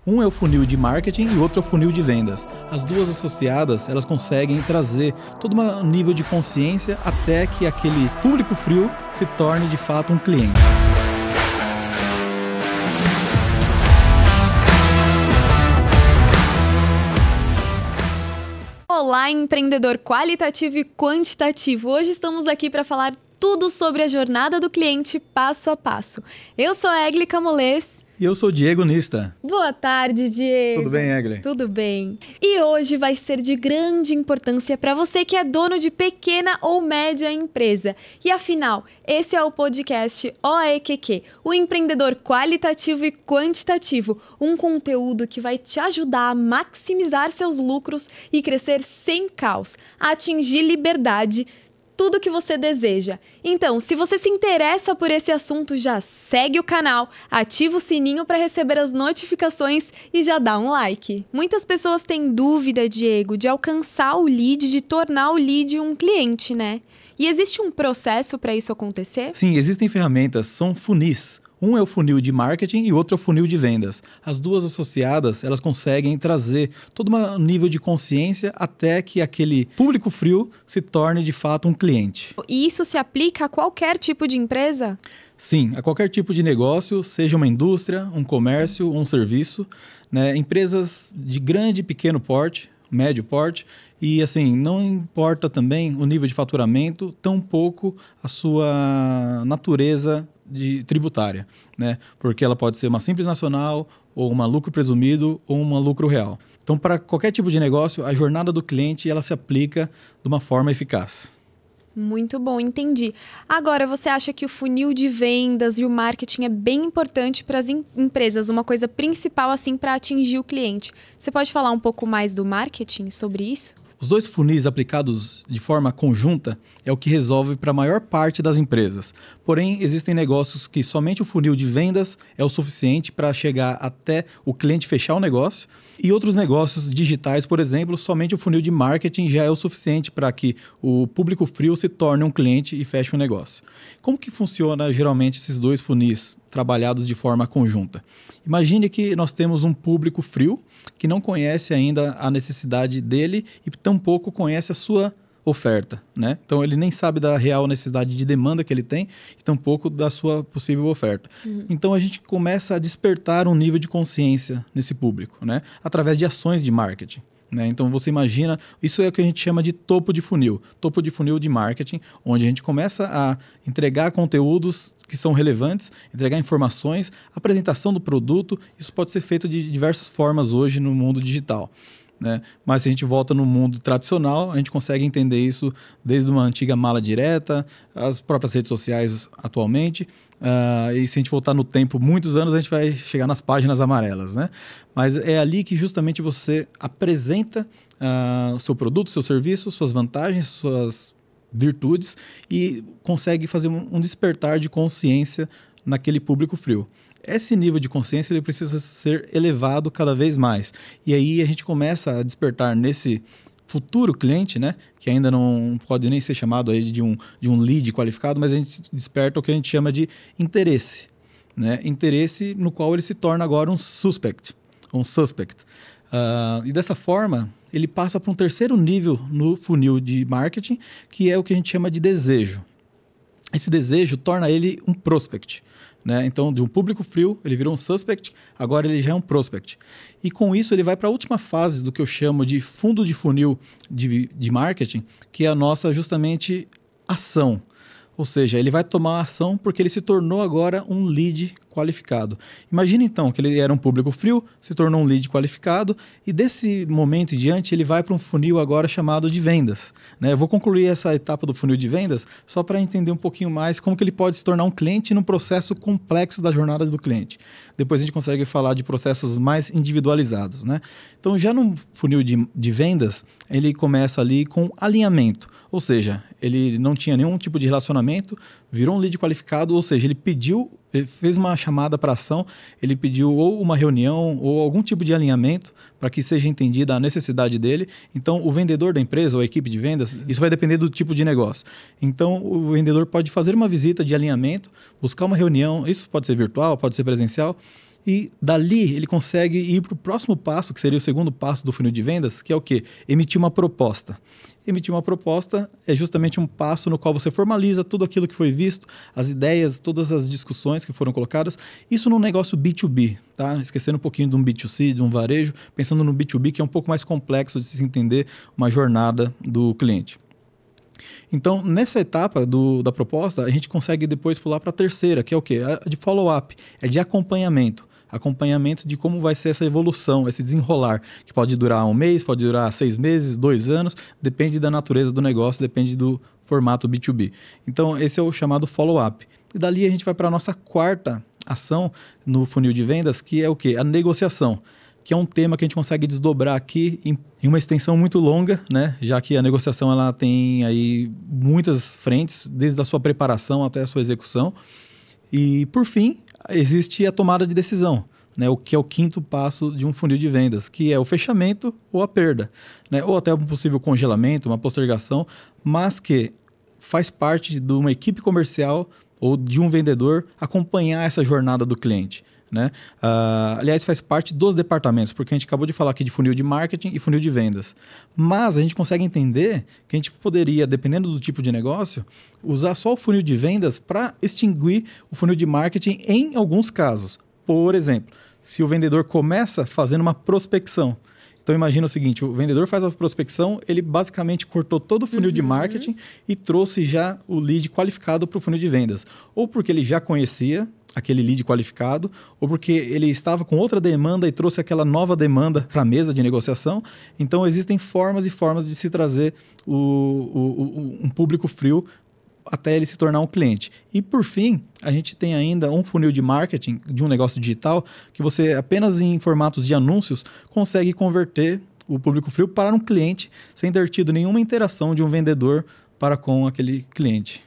Um é o funil de marketing e o outro é o funil de vendas. As duas associadas, elas conseguem trazer todo um nível de consciência até que aquele público frio se torne de fato um cliente. Olá, empreendedor qualitativo e quantitativo. Hoje estamos aqui para falar tudo sobre a jornada do cliente passo a passo. Eu sou a Egli Camolês. E eu sou o Diego Nista. Boa tarde, Diego. Tudo bem, Egli? Tudo bem. E hoje vai ser de grande importância para você que é dono de pequena ou média empresa. E afinal, esse é o podcast OEQQ, o empreendedor qualitativo e quantitativo. Um conteúdo que vai te ajudar a maximizar seus lucros e crescer sem caos, a atingir liberdade, tudo que você deseja. Então, se você se interessa por esse assunto, já segue o canal, ativa o sininho para receber as notificações e já dá um like. Muitas pessoas têm dúvida, Diego, de alcançar o lead, de tornar o lead um cliente, né? E existe um processo para isso acontecer? Sim, existem ferramentas, são funis. Um é o funil de marketing e o outro é o funil de vendas. As duas associadas, elas conseguem trazer todo um nível de consciência até que aquele público frio se torne de fato um cliente. E isso se aplica a qualquer tipo de empresa? Sim, a qualquer tipo de negócio, seja uma indústria, um comércio, um serviço, né? Empresas de grande e pequeno porte, médio porte, e assim, não importa também o nível de faturamento, tampouco a sua natureza tributária, né? Porque ela pode ser uma simples nacional, ou uma lucro presumido, ou uma lucro real. Então, para qualquer tipo de negócio, a jornada do cliente ela se aplica de uma forma eficaz. Muito bom, entendi. Agora, você acha que o funil de vendas e o marketing é bem importante para as empresas, uma coisa principal assim para atingir o cliente? Você pode falar um pouco mais do marketing sobre isso? Os dois funis aplicados de forma conjunta é o que resolve para a maior parte das empresas. Porém, existem negócios que somente o funil de vendas é o suficiente para chegar até o cliente fechar o negócio. E outros negócios digitais, por exemplo, somente o funil de marketing já é o suficiente para que o público frio se torne um cliente e feche um negócio. Como que funciona geralmente esses dois funis trabalhados de forma conjunta? Imagine que nós temos um público frio que não conhece ainda a necessidade dele e tampouco conhece a sua oferta, né? Então ele nem sabe da real necessidade de demanda que ele tem e tampouco da sua possível oferta. Então a gente começa a despertar um nível de consciência nesse público, né? Através de ações de marketing. Né? Então você imagina, isso é o que a gente chama de topo de funil de marketing, onde a gente começa a entregar conteúdos que são relevantes, entregar informações, apresentação do produto. Isso pode ser feito de diversas formas hoje no mundo digital, né? Mas se a gente volta no mundo tradicional, a gente consegue entender isso desde uma antiga mala direta, as próprias redes sociais atualmente. E se a gente voltar no tempo, muitos anos, a gente vai chegar nas páginas amarelas, né? Mas é ali que justamente você apresenta o seu produto, seu serviço, suas vantagens, suas virtudes e consegue fazer um despertar de consciência naquele público frio. Esse nível de consciência ele precisa ser elevado cada vez mais. E aí a gente começa a despertar nesse futuro cliente, né, que ainda não pode nem ser chamado aí de um lead qualificado, mas a gente desperta o que a gente chama de interesse, né? Interesse no qual ele se torna agora um suspect. E dessa forma, ele passa para um terceiro nível no funil de marketing, que é o que a gente chama de desejo. Esse desejo torna ele um prospect, né? Então, de um público frio, ele virou um suspect, agora ele já é um prospect. E com isso, ele vai para a última fase do que eu chamo de fundo de funil de marketing, que é a nossa, justamente, ação. Ou seja, ele vai tomar a ação porque ele se tornou agora um lead qualificado. Imagina então que ele era um público frio, se tornou um lead qualificado e desse momento em diante ele vai para um funil agora chamado de vendas, né? Eu vou concluir essa etapa do funil de vendas só para entender um pouquinho mais como que ele pode se tornar um cliente num processo complexo da jornada do cliente. Depois a gente consegue falar de processos mais individualizados, né? Então já no funil de vendas, ele começa ali com alinhamento, ou seja, ele não tinha nenhum tipo de relacionamento, virou um lead qualificado, ou seja, ele fez uma chamada para ação, ele pediu ou uma reunião ou algum tipo de alinhamento para que seja entendida a necessidade dele. Então, o vendedor da empresa ou a equipe de vendas, isso vai depender do tipo de negócio. Então, o vendedor pode fazer uma visita de alinhamento, buscar uma reunião, isso pode ser virtual, pode ser presencial, E dali ele consegue ir para o próximo passo, que seria o segundo passo do funil de vendas, que é o quê? Emitir uma proposta. Emitir uma proposta é justamente um passo no qual você formaliza tudo aquilo que foi visto, as ideias, todas as discussões que foram colocadas. Isso num negócio B2B, tá? Esquecendo um pouquinho de um B2C, de um varejo, pensando no B2B, que é um pouco mais complexo de se entender uma jornada do cliente. Então, nessa etapa da proposta, a gente consegue depois pular para a terceira, que é o quê? A de follow-up, é de acompanhamento. Acompanhamento de como vai ser essa evolução, esse desenrolar, que pode durar 1 mês, pode durar 6 meses, 2 anos, depende da natureza do negócio, depende do formato B2B. Então, esse é o chamado follow-up. E dali a gente vai para a nossa quarta ação no funil de vendas, que é o quê? A negociação, que é um tema que a gente consegue desdobrar aqui em uma extensão muito longa, né? Já que a negociação ela tem aí muitas frentes, desde a sua preparação até a sua execução. E, por fim, existe a tomada de decisão, né? O que é o quinto passo de um funil de vendas, que é o fechamento ou a perda, né? Ou até um possível congelamento, uma postergação, mas que faz parte de uma equipe comercial ou de um vendedor acompanhar essa jornada do cliente, né? Aliás, faz parte dos departamentos, porque a gente acabou de falar aqui de funil de marketing e funil de vendas. Mas a gente consegue entender que a gente poderia, dependendo do tipo de negócio, usar só o funil de vendas para extinguir o funil de marketing em alguns casos. Por exemplo, se o vendedor começa fazendo uma prospecção. Então imagina o seguinte, o vendedor faz a prospecção, ele basicamente cortou todo o funil de marketing e trouxe já o lead qualificado para o funil de vendas. Ou porque ele já conhecia aquele lead qualificado, ou porque ele estava com outra demanda e trouxe aquela nova demanda para a mesa de negociação. Então, existem formas e formas de se trazer um público frio até ele se tornar um cliente. E, por fim, a gente tem ainda um funil de marketing de um negócio digital que você, apenas em formatos de anúncios, consegue converter o público frio para um cliente sem ter tido nenhuma interação de um vendedor para com aquele cliente.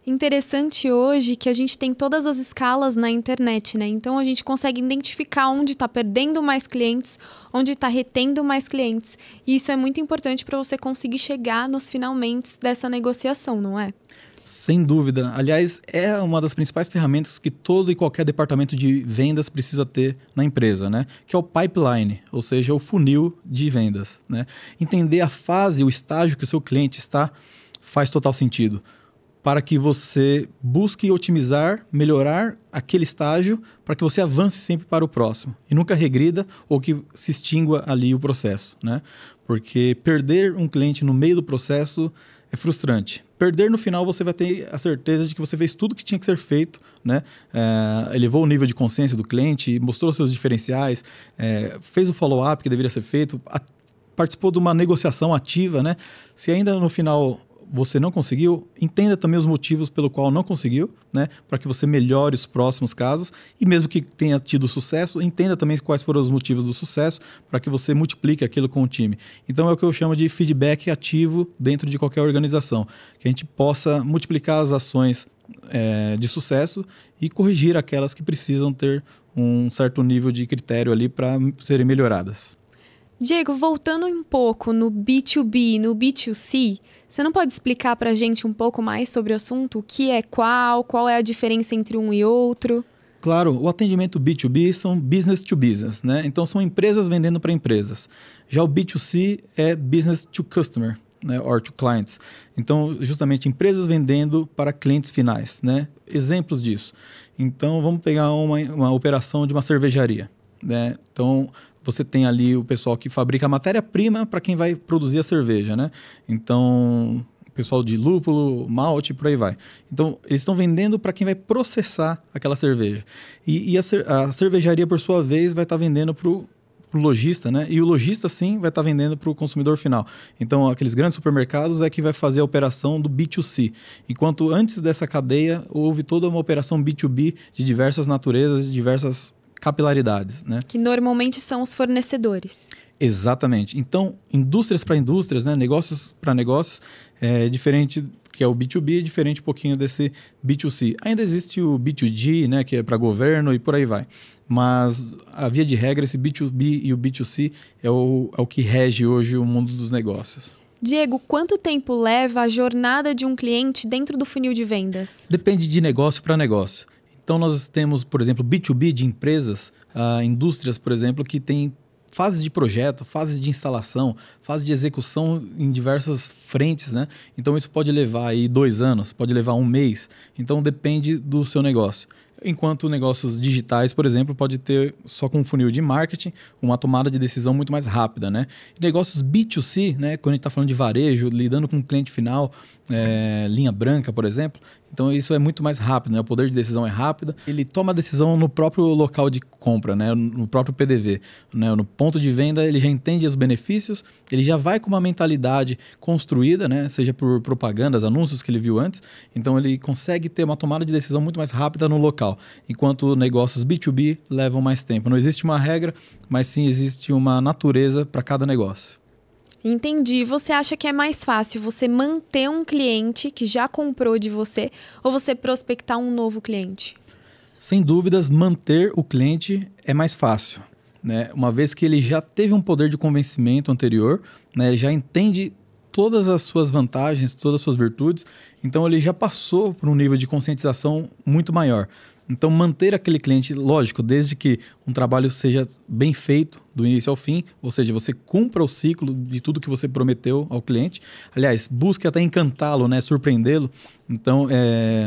Interessante hoje que a gente tem todas as escalas na internet, né? Então a gente consegue identificar onde está perdendo mais clientes, onde está retendo mais clientes. E isso é muito importante para você conseguir chegar nos finalmente dessa negociação, não é? Sem dúvida. Aliás, é uma das principais ferramentas que todo e qualquer departamento de vendas precisa ter na empresa, né? Que é o pipeline, ou seja, o funil de vendas, né? Entender a fase, o estágio que o seu cliente está, faz total sentido, para que você busque otimizar, melhorar aquele estágio, para que você avance sempre para o próximo e nunca regrida ou que se extingua ali o processo, né? Porque perder um cliente no meio do processo é frustrante. Perder no final, você vai ter a certeza de que você fez tudo que tinha que ser feito, né? Elevou o nível de consciência do cliente, mostrou seus diferenciais, fez o follow-up que deveria ser feito, participou de uma negociação ativa, né? Se ainda no final você não conseguiu, entenda também os motivos pelo qual não conseguiu, né? Para que você melhore os próximos casos. E mesmo que tenha tido sucesso, entenda também quais foram os motivos do sucesso para que você multiplique aquilo com o time. Então é o que eu chamo de feedback ativo dentro de qualquer organização. Que a gente possa multiplicar as ações de sucesso e corrigir aquelas que precisam ter um certo nível de critério ali para serem melhoradas. Diego, voltando um pouco no B2B, no B2C, você não pode explicar para a gente um pouco mais sobre o assunto? O que é qual é a diferença entre um e outro? Claro, o atendimento B2B são business to business, né? Então são empresas vendendo para empresas. Já o B2C é business to customer, né? Or to clients. Então, justamente, empresas vendendo para clientes finais, né? Exemplos disso. Então, vamos pegar uma operação de uma cervejaria, né? Então, você tem ali o pessoal que fabrica a matéria-prima para quem vai produzir a cerveja, né? Então, o pessoal de lúpulo, malte, por aí vai. Então, eles estão vendendo para quem vai processar aquela cerveja. E a cervejaria, por sua vez, vai estar vendendo para o lojista, né? E o lojista, sim, vai estar vendendo para o consumidor final. Então, aqueles grandes supermercados é que vai fazer a operação do B2C. Enquanto antes dessa cadeia, houve toda uma operação B2B de diversas naturezas, de diversas capilaridades, né? Que normalmente são os fornecedores. Exatamente. Então, indústrias para indústrias, né? Negócios para negócios, é diferente, que é o B2B, é diferente um pouquinho desse B2C. Ainda existe o B2G, né? Que é para governo e por aí vai. Mas, a via de regra, esse B2B e o B2C é o que rege hoje o mundo dos negócios. Diego, quanto tempo leva a jornada de um cliente dentro do funil de vendas? Depende de negócio para negócio. Então, nós temos, por exemplo, B2B de empresas, indústrias, por exemplo, que tem fases de projeto, fases de instalação, fase de execução em diversas frentes, né? Então, isso pode levar aí 2 anos, pode levar 1 mês. Então, depende do seu negócio. Enquanto negócios digitais, por exemplo, pode ter só com um funil de marketing uma tomada de decisão muito mais rápida, né? Negócios B2C, né? Quando a gente está falando de varejo, lidando com o cliente final, linha branca, por exemplo, então isso é muito mais rápido, né? O poder de decisão é rápido. Ele toma a decisão no próprio local de compra, né? No próprio PDV, né? No ponto de venda ele já entende os benefícios, ele já vai com uma mentalidade construída, né? Seja por propagandas, anúncios que ele viu antes, então ele consegue ter uma tomada de decisão muito mais rápida no local, enquanto negócios B2B levam mais tempo. Não existe uma regra, mas sim existe uma natureza para cada negócio. Entendi. Você acha que é mais fácil você manter um cliente que já comprou de você ou você prospectar um novo cliente? Sem dúvidas, manter o cliente é mais fácil, né? Uma vez que ele já teve um poder de convencimento anterior, né? Ele já entende todas as suas vantagens, todas as suas virtudes, então ele já passou por um nível de conscientização muito maior. Então, manter aquele cliente, lógico, desde que um trabalho seja bem feito do início ao fim, ou seja, você cumpra o ciclo de tudo que você prometeu ao cliente. Aliás, busque até encantá-lo, né, surpreendê-lo. Então,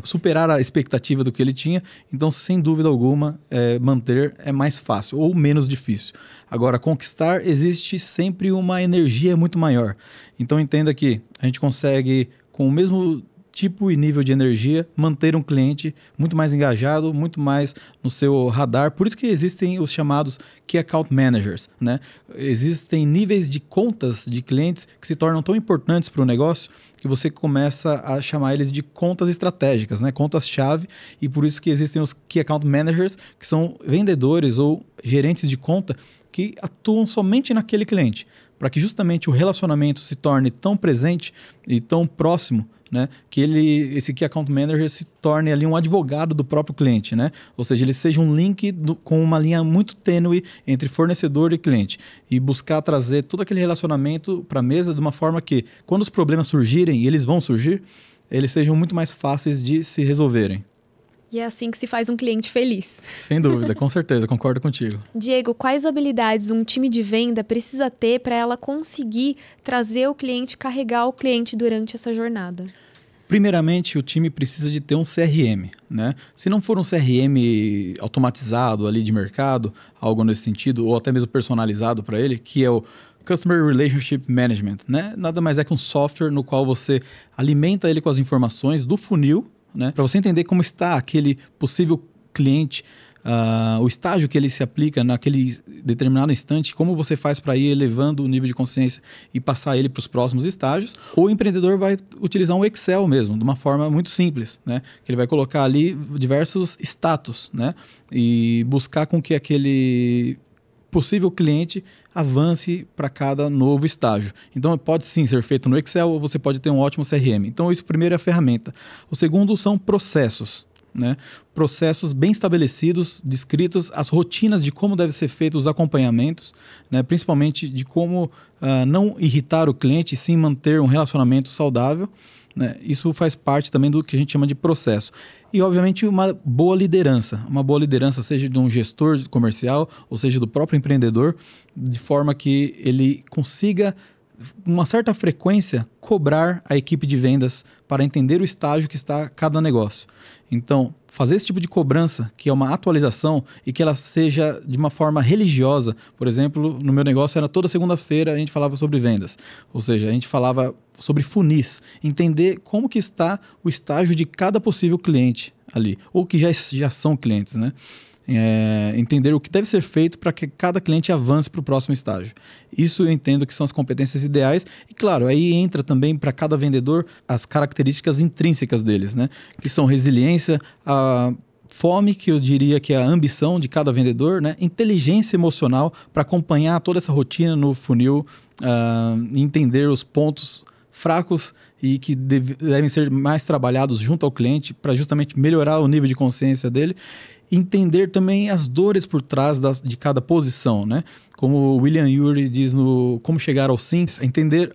superar a expectativa do que ele tinha. Então, sem dúvida alguma, manter é mais fácil ou menos difícil. Agora, conquistar, existe sempre uma energia muito maior. Então, entenda que a gente consegue, com o mesmo tipo e nível de energia, manter um cliente muito mais engajado, muito mais no seu radar. Por isso que existem os chamados Key Account Managers, né? Existem níveis de contas de clientes que se tornam tão importantes para o negócio que você começa a chamar eles de contas estratégicas, né? Contas-chave, e por isso que existem os Key Account Managers, que são vendedores ou gerentes de conta que atuam somente naquele cliente, para que justamente o relacionamento se torne tão presente e tão próximo, né, que esse Key Account Manager se torne ali um advogado do próprio cliente, né? Ou seja, ele seja um link com uma linha muito tênue entre fornecedor e cliente e buscar trazer todo aquele relacionamento para a mesa de uma forma que, quando os problemas surgirem, e eles vão surgir, eles sejam muito mais fáceis de se resolverem. E é assim que se faz um cliente feliz. Sem dúvida, com certeza, concordo contigo. Diego, quais habilidades um time de venda precisa ter para ela conseguir trazer o cliente, carregar o cliente durante essa jornada? Primeiramente, o time precisa de ter um CRM, né? Se não for um CRM automatizado ali de mercado, algo nesse sentido, ou até mesmo personalizado para ele, que é o Customer Relationship Management, né? Nada mais é que um software no qual você alimenta ele com as informações do funil, né? Para você entender como está aquele possível cliente, o estágio que ele se aplica naquele determinado instante, como você faz para ir elevando o nível de consciência e passar ele para os próximos estágios. Ou o empreendedor vai utilizar um Excel mesmo, de uma forma muito simples, né? Que ele vai colocar ali diversos status, né? E buscar com que aquele possível cliente avance para cada novo estágio. Então, pode sim ser feito no Excel ou você pode ter um ótimo CRM. Então, isso primeiro é a ferramenta. O segundo são processos, né? Processos bem estabelecidos, descritos, as rotinas de como devem ser feitos os acompanhamentos, né? Principalmente de como não irritar o cliente e sim manter um relacionamento saudável, né? Isso faz parte também do que a gente chama de processo. E, obviamente, uma boa liderança, seja de um gestor comercial, ou seja, do próprio empreendedor, de forma que ele consiga, com uma certa frequência, cobrar a equipe de vendas para entender o estágio que está cada negócio. Então, fazer esse tipo de cobrança, que é uma atualização, e que ela seja de uma forma religiosa. Por exemplo, no meu negócio era toda segunda-feira a gente falava sobre vendas. Ou seja, a gente falava sobre funis, entender como que está o estágio de cada possível cliente ali, ou que já são clientes, né? Entender o que deve ser feito para que cada cliente avance para o próximo estágio. Isso eu entendo que são as competências ideais e, claro, aí entra também para cada vendedor as características intrínsecas deles, né? Que são resiliência, a fome, que eu diria que é a ambição de cada vendedor, né? Inteligência emocional para acompanhar toda essa rotina no funil, entender os pontos fracos e que devem ser mais trabalhados junto ao cliente para justamente melhorar o nível de consciência dele. entender também as dores por trás de cada posição, né? Como o William Ury diz no Como Chegar ao Sim, entender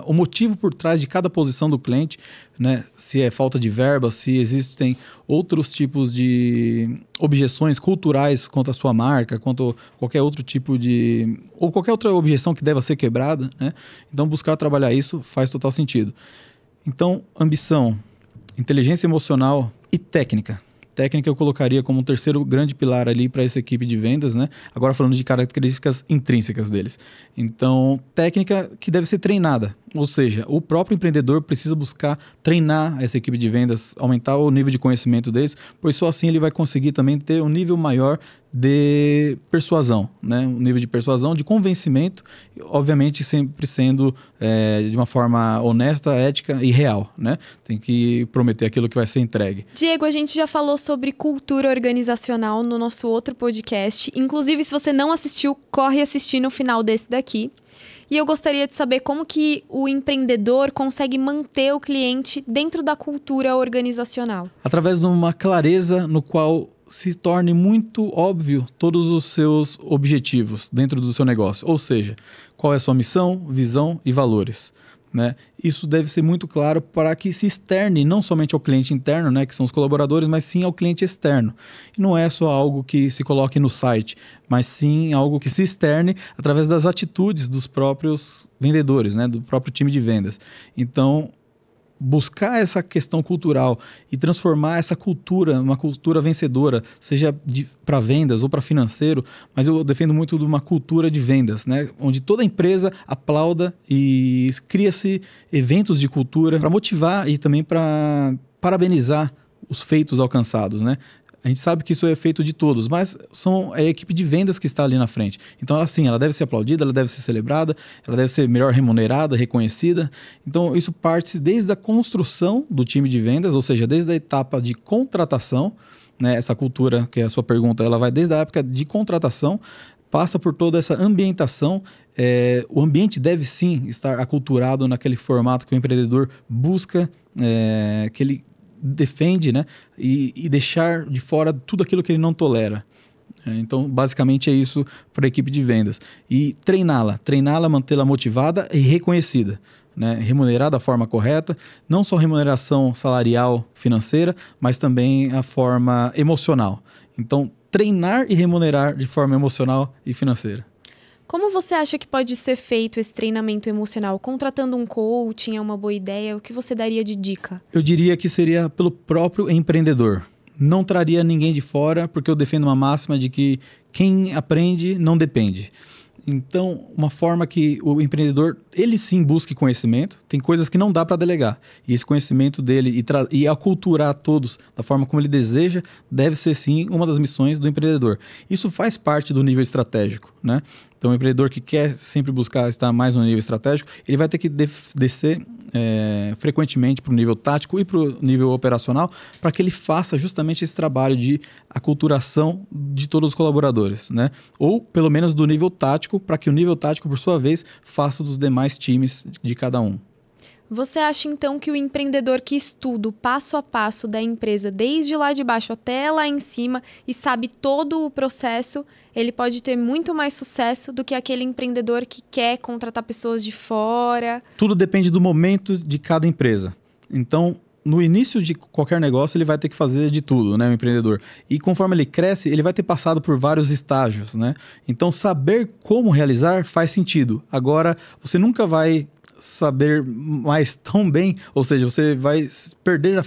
o motivo por trás de cada posição do cliente, né? Se é falta de verba, se existem outros tipos de objeções culturais quanto à sua marca, quanto a qualquer outro tipo de... ou qualquer outra objeção que deva ser quebrada, né? Então, buscar trabalhar isso faz total sentido. Então, ambição, inteligência emocional e técnica. Técnica eu colocaria como um terceiro grande pilar ali para essa equipe de vendas, né? Agora falando de características intrínsecas deles. Então, técnica que deve ser treinada. Ou seja, o próprio empreendedor precisa buscar treinar essa equipe de vendas, aumentar o nível de conhecimento deles, pois só assim ele vai conseguir também ter um nível maior de persuasão, né? Um nível de persuasão, de convencimento, obviamente sempre sendo de uma forma honesta, ética e real, né? Tem que prometer aquilo que vai ser entregue. Diego, a gente já falou sobre cultura organizacional no nosso outro podcast. Inclusive, se você não assistiu, corre assistir no final desse daqui. E eu gostaria de saber como que o empreendedor consegue manter o cliente dentro da cultura organizacional. Através de uma clareza no qual se torne muito óbvio todos os seus objetivos dentro do seu negócio. Ou seja, qual é a sua missão, visão e valores, né? Isso deve ser muito claro para que se externe não somente ao cliente interno, né, que são os colaboradores, mas sim ao cliente externo. E não é só algo que se coloque no site, mas sim algo que se externe através das atitudes dos próprios vendedores, né, do próprio time de vendas. Então, buscar essa questão cultural e transformar essa cultura, uma cultura vencedora, seja para vendas ou para financeiro, mas eu defendo muito de uma cultura de vendas, né? Onde toda empresa aplauda e cria-se eventos de cultura para motivar e também para parabenizar os feitos alcançados, né? A gente sabe que isso é feito de todos, mas é a equipe de vendas que está ali na frente. Então, ela deve ser aplaudida, ela deve ser celebrada, ela deve ser melhor remunerada, reconhecida. Então, isso parte desde a construção do time de vendas, ou seja, desde a etapa de contratação, né? Essa cultura, que é a sua pergunta, ela vai desde a época de contratação, passa por toda essa ambientação. O ambiente deve sim estar aculturado naquele formato que o empreendedor busca, que ele defende, né? E deixar de fora tudo aquilo que ele não tolera. Então, basicamente é isso para a equipe de vendas. E treiná-la, mantê-la motivada e reconhecida, né? Remunerar da forma correta, não só remuneração salarial financeira, mas também a forma emocional. Então, treinar e remunerar de forma emocional e financeira. Como você acha que pode ser feito esse treinamento emocional? Contratando um coaching é uma boa ideia? O que você daria de dica? Eu diria que seria pelo próprio empreendedor. Não traria ninguém de fora, porque eu defendo uma máxima de que quem aprende não depende. Então, uma forma que o empreendedor, ele sim busque conhecimento, tem coisas que não dá para delegar. E esse conhecimento dele e aculturar todos da forma como ele deseja, deve ser sim uma das missões do empreendedor. Isso faz parte do nível estratégico, né? Então, o empreendedor que quer sempre buscar estar mais no nível estratégico, ele vai ter que descer frequentemente para o nível tático e para o nível operacional, para que ele faça justamente esse trabalho de aculturação de todos os colaboradores, né? Ou, pelo menos, do nível tático, para que o nível tático, por sua vez, faça dos demais times de cada um. Você acha, então, que o empreendedor que estuda o passo a passo da empresa, desde lá de baixo até lá em cima, e sabe todo o processo, ele pode ter muito mais sucesso do que aquele empreendedor que quer contratar pessoas de fora? Tudo depende do momento de cada empresa. Então, no início de qualquer negócio, ele vai ter que fazer de tudo, né, o empreendedor. E conforme ele cresce, ele vai ter passado por vários estágios, né? Então, saber como realizar faz sentido. Agora, você nunca vai saber mais tão bem, ou seja, você vai perder a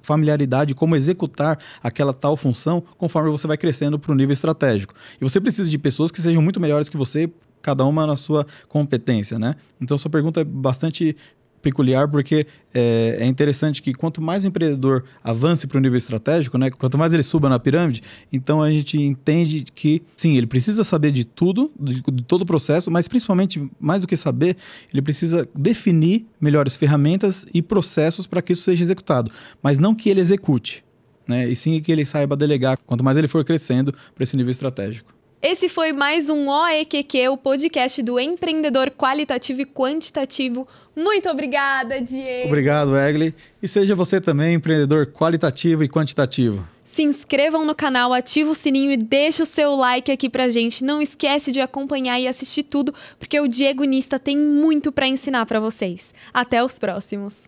familiaridade como executar aquela tal função conforme você vai crescendo para o nível estratégico. E você precisa de pessoas que sejam muito melhores que você, cada uma na sua competência, né? Então, sua pergunta é bastante peculiar, porque é interessante que quanto mais o empreendedor avance para o nível estratégico, né, quanto mais ele suba na pirâmide, então a gente entende que, sim, ele precisa saber de tudo, de todo o processo, mas principalmente, mais do que saber, ele precisa definir melhores ferramentas e processos para que isso seja executado, mas não que ele execute, né, e sim que ele saiba delegar, quanto mais ele for crescendo para esse nível estratégico. Esse foi mais um OEQQ, o podcast do empreendedor qualitativo e quantitativo. Muito obrigada, Diego. Obrigado, Egli. E seja você também empreendedor qualitativo e quantitativo. Se inscrevam no canal, ativa o sininho e deixa o seu like aqui pra gente. Não esquece de acompanhar e assistir tudo, porque o Diego Nista tem muito para ensinar para vocês. Até os próximos!